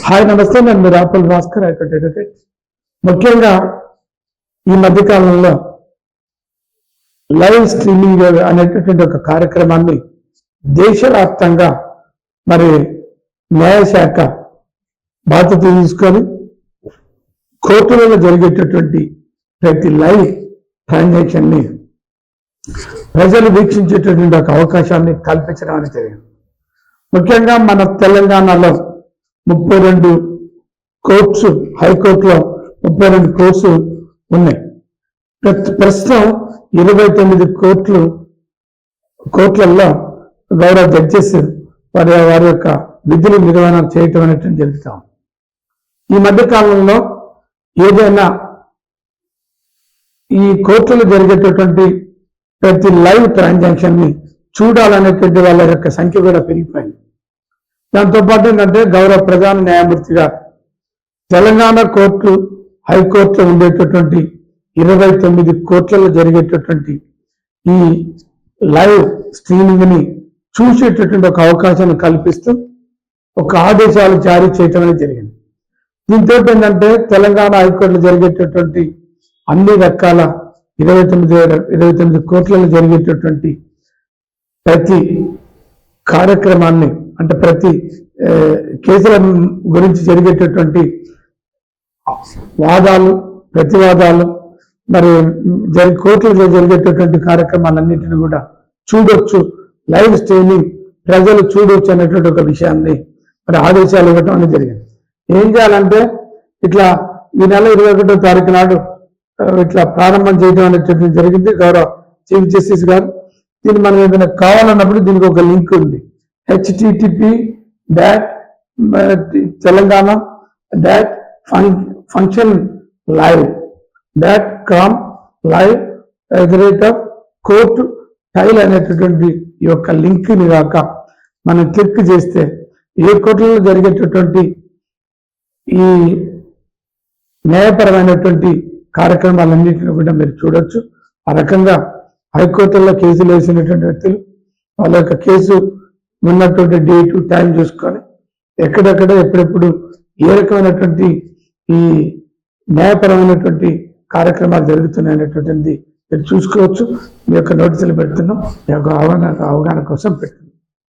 Hi నమస్తే, నేను మీరు ఆపల్ భాస్కర్ అడ్వకేట్. ముఖ్యంగా ఈ మధ్యకాలంలో లైవ్ స్ట్రీమింగ్ అనేటటువంటి ఒక కార్యక్రమాన్ని దేశవ్యాప్తంగా మరి న్యాయశాఖ బాధ్యత తీసుకొని కోర్టులలో జరిగేటటువంటి ప్రతి లైవ్ ట్రాన్సాక్షన్ ని ప్రజలు వీక్షించేటటువంటి ఒక అవకాశాన్ని కల్పించడం అనేది జరిగింది. ముఖ్యంగా మన తెలంగాణలో 32 కోర్ట్స్, హైకోర్టులో 32 కోర్ట్స్ ఉన్నాయి. ప్రస్తుతం 29 కోర్టులలో గౌరవ జడ్జెస్ వారి యొక్క విధులు నిర్వహణ చేయటం అనేటువంటి జరుగుతాం. ఈ మధ్య కాలంలో ఏదైనా ఈ కోర్టులో జరిగేటటువంటి ప్రతి లైవ్ ట్రాన్సాక్షన్ ని చూడాలనేటువంటి వాళ్ళ యొక్క సంఖ్య కూడా పెరిగిపోయింది. దాంతోపాటు ఏంటంటే గౌరవ ప్రధాన న్యాయమూర్తి గారు తెలంగాణ కోర్టు, హైకోర్టులో ఉండేటటువంటి 29 కోర్టులలో జరిగేటటువంటి ఈ లైవ్ స్ట్రీమింగ్ ని చూసేటటువంటి ఒక అవకాశాన్ని కల్పిస్తూ ఒక ఆదేశాలు జారీ చేయటం అనేది జరిగింది. దీంతో ఏంటంటే తెలంగాణ హైకోర్టులో జరిగేటటువంటి అన్ని రకాల 29 కోర్టులలో జరిగేటటువంటి ప్రతి కార్యక్రమాన్ని, అంటే ప్రతి కేసుల గురించి జరిగేటటువంటి వాదాలు, ప్రతివాదాలు, మరి కోర్టులో జరిగేటటువంటి కార్యక్రమాలన్నింటినీ కూడా చూడొచ్చు, లైవ్ స్ట్రీమింగ్ ప్రజలు చూడొచ్చు అనేటువంటి ఒక విషయాన్ని మరి ఆదేశాలు ఇవ్వటం అనేది జరిగింది. ఏం చేయాలంటే ఇట్లా ఈ నెల 21వ తారీఖు నాడు ఇట్లా ప్రారంభం చేయడం అనేటువంటి జరిగింది. గౌరవ చీఫ్ జస్టిస్ గారు దీన్ని మనం ఏదైనా కావాలన్నప్పుడు దీనికి ఒక లింక్ ఉంది. http://telangana.com/live/court-tile అనేటటువంటి ఈ యొక్క లింక్ ని కాక మనం క్లిక్ చేస్తే ఏ కోర్టులలో జరిగేటటువంటి ఈ న్యాయపరమైనటువంటి కార్యక్రమాలన్నింటినీ కూడా మీరు చూడొచ్చు. ఆ రకంగా హైకోర్టుల్లో కేసులు వేసినటువంటి వ్యక్తులు వాళ్ళ యొక్క కేసు ఉన్నటువంటి డేటు, టైం చూసుకొని ఎక్కడెక్కడ ఎప్పుడెప్పుడు ఏ రకమైనటువంటి ఈ న్యాయపరమైనటువంటి కార్యక్రమాలు జరుగుతున్నాయి అనేటువంటిది మీరు చూసుకోవచ్చు. మీ యొక్క నోటీసులు పెడుతున్నాం, మీ యొక్క అవగాహన కోసం పెడుతున్నాం.